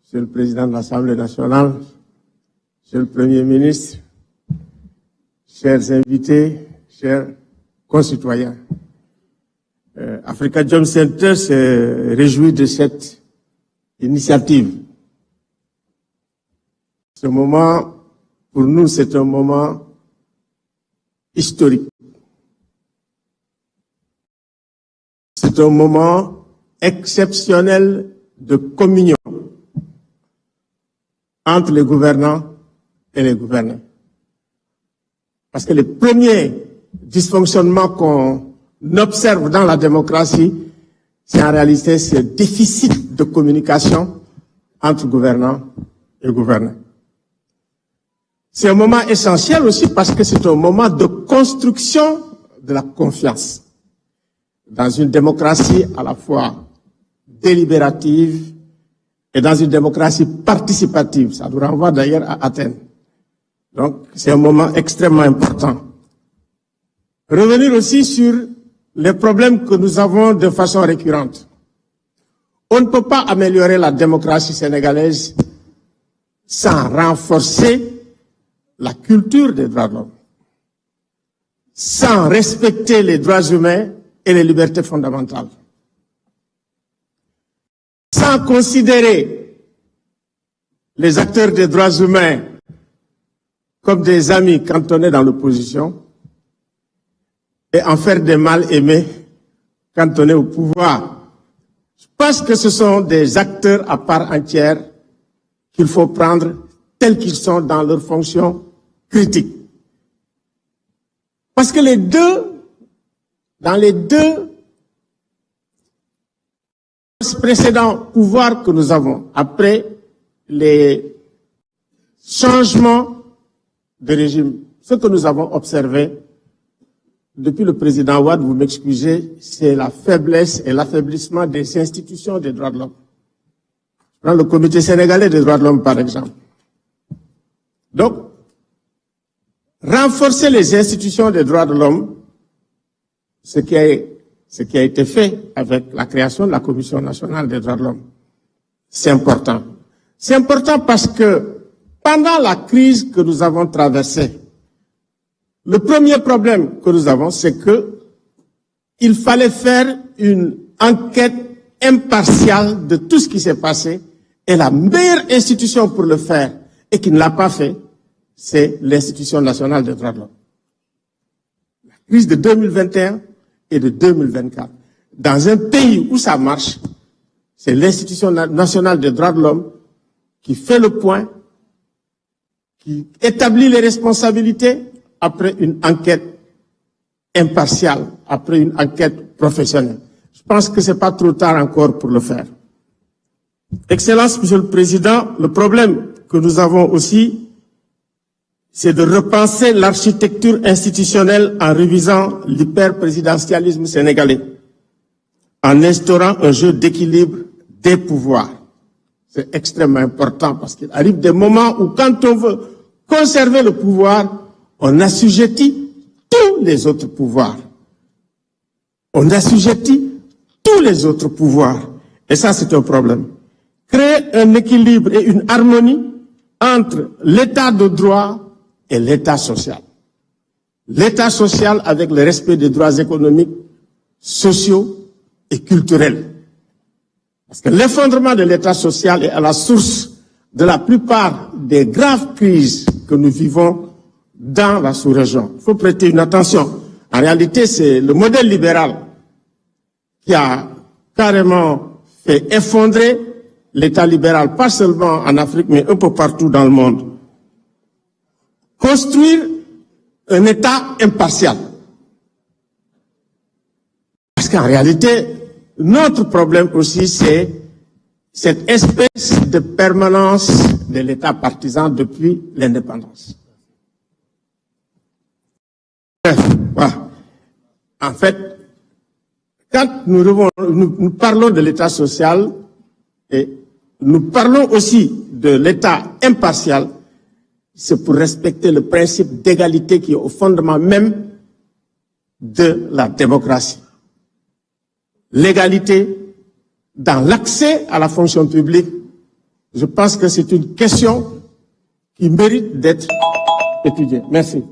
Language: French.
Monsieur le Président de l'Assemblée nationale, Monsieur le Premier ministre, chers invités, chers concitoyens, Africa Jom Center se réjouit de cette initiative. Ce moment, pour nous, c'est un moment historique. C'est un moment exceptionnel de communion entre les gouvernants et les gouvernés. Parce que les premiers dysfonctionnements qu'on observe dans la démocratie, c'est en réalité ce déficit de communication entre gouvernants et gouvernés. C'est un moment essentiel aussi parce que c'est un moment de construction de la confiance dans une démocratie à la fois délibérative et dans une démocratie participative. Ça nous renvoie d'ailleurs à Athènes. Donc, c'est un moment extrêmement important. Revenir aussi sur les problèmes que nous avons de façon récurrente. On ne peut pas améliorer la démocratie sénégalaise sans renforcer la culture des droits de l'homme, sans respecter les droits humains et les libertés fondamentales, sans considérer les acteurs des droits humains comme des amis quand on est dans l'opposition et en faire des mal-aimés quand on est au pouvoir. Je pense que ce sont des acteurs à part entière qu'il faut prendre tels qu'ils sont dans leur fonction critique. Parce que dans les deux précédents pouvoirs que nous avons, après les changements de régime, ce que nous avons observé depuis le président Wade, vous m'excusez, c'est la faiblesse et l'affaiblissement des institutions des droits de l'homme. Je prends le Comité sénégalais des droits de l'homme, par exemple. Donc, renforcer les institutions des droits de l'homme, ce qui a été fait avec la création de la Commission nationale des droits de l'homme, c'est important. C'est important parce que pendant la crise que nous avons traversée, le premier problème que nous avons, c'est que il fallait faire une enquête impartiale de tout ce qui s'est passé, et la meilleure institution pour le faire, et qui ne l'a pas fait, c'est l'Institution nationale des droits de l'homme. La crise de 2021 et de 2024. Dans un pays où ça marche, c'est l'Institution nationale des droits de l'homme qui fait le point, qui établit les responsabilités après une enquête impartiale, après une enquête professionnelle. Je pense que ce n'est pas trop tard encore pour le faire. Excellence, Monsieur le Président, le problème que nous avons aussi, c'est de repenser l'architecture institutionnelle en révisant l'hyperprésidentialisme sénégalais, en instaurant un jeu d'équilibre des pouvoirs. C'est extrêmement important parce qu'il arrive des moments où quand on veut conserver le pouvoir, on assujettit tous les autres pouvoirs. On assujettit tous les autres pouvoirs. Et ça, c'est un problème. Créer un équilibre et une harmonie entre l'état de droit et l'état social. L'état social avec le respect des droits économiques, sociaux et culturels. Parce que l'effondrement de l'état social est à la source de la plupart des graves crises que nous vivons dans la sous-région. Il faut prêter une attention. En réalité, c'est le modèle libéral qui a carrément fait effondrer l'état libéral, pas seulement en Afrique, mais un peu partout dans le monde. Construire un État impartial. Parce qu'en réalité, notre problème aussi, c'est cette espèce de permanence de l'État partisan depuis l'indépendance. Voilà. En fait, quand nous parlons de l'État social et nous parlons aussi de l'État impartial, c'est pour respecter le principe d'égalité qui est au fondement même de la démocratie. L'égalité dans l'accès à la fonction publique Je pense que c'est une question qui mérite d'être étudiée. Merci.